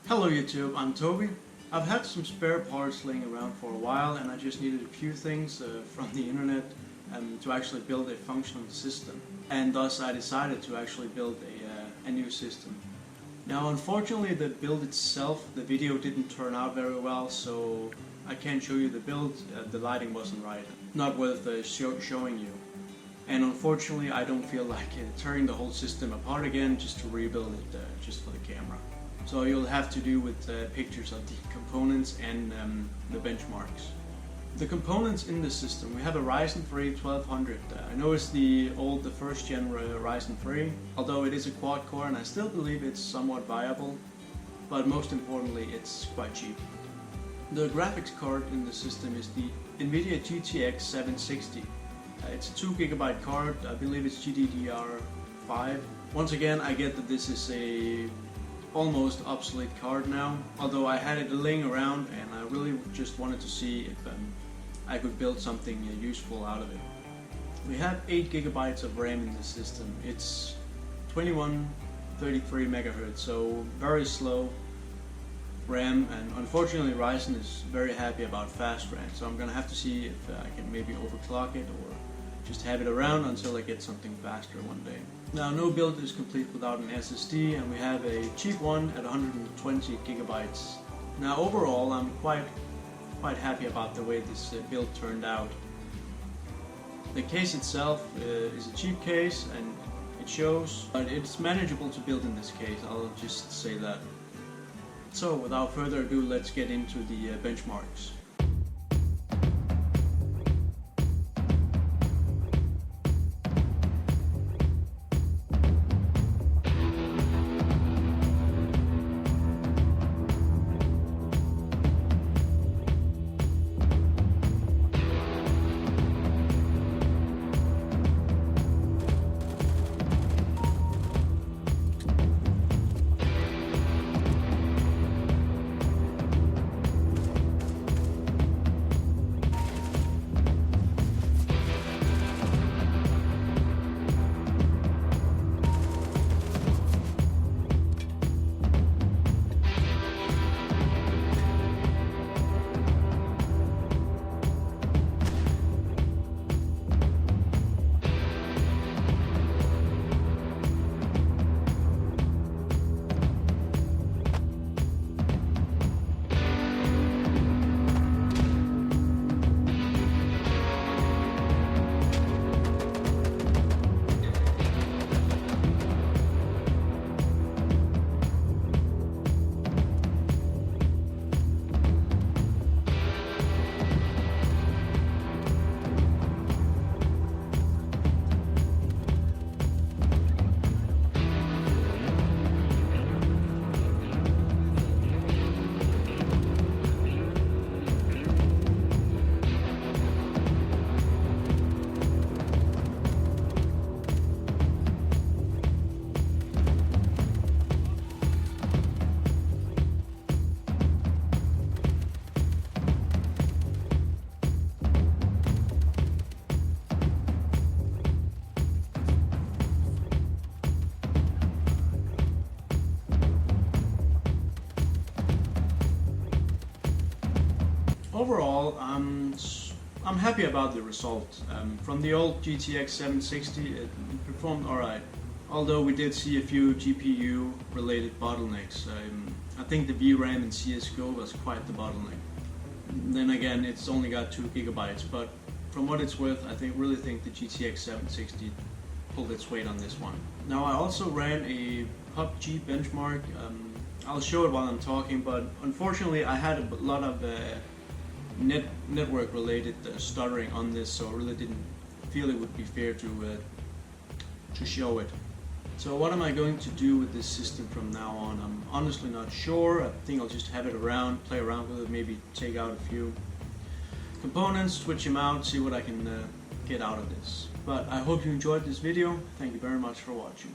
Hello YouTube, I'm Toby. I've had some spare parts laying around for a while and I just needed a few things from the internet to actually build a functional system. And thus I decided to actually build a new system. Now unfortunately the build itself, the video didn't turn out very well, so I can't show you the build. The lighting wasn't right, not worth showing you. And unfortunately I don't feel like tearing the whole system apart again just to rebuild it just for the camera. So you'll have to do with pictures of the components and the benchmarks. The components in the system, we have a Ryzen 3 1200. I know it's the first gen Ryzen 3, although it is a quad core and I still believe it's somewhat viable, but most importantly it's quite cheap. The graphics card in the system is the Nvidia GTX760. It's a 2GB card, I believe it's GDDR5. Once again, I get that this is a almost obsolete card now, although I had it laying around and I really just wanted to see if I could build something useful out of it. We have 8GB of RAM in the system. It's 2133 MHz, so very slow RAM, and unfortunately Ryzen is very happy about fast RAM, so I'm gonna have to see if I can maybe overclock it or just have it around until I get something faster one day. Now no build is complete without an SSD, and we have a cheap one at 120 GB. Now overall I'm quite happy about the way this build turned out. The case itself is a cheap case and it shows, but it's manageable to build in this case, I'll just say that. So without further ado, let's get into the benchmarks. Overall, I'm happy about the result. From the old GTX 760, it performed alright, although we did see a few GPU related bottlenecks. I think the VRAM in CSGO was quite the bottleneck. Then again, it's only got 2GB, but from what it's worth, I really think the GTX 760 pulled its weight on this one. Now I also ran a PUBG benchmark. I'll show it while I'm talking, but unfortunately I had a lot of network related stuttering on this, so I really didn't feel it would be fair to show it. So what am I going to do with this system from now on? I'm honestly not sure. I think I'll just have it around, play around with it, maybe take out a few components, switch them out, see what I can get out of this. But I hope you enjoyed this video. Thank you very much for watching.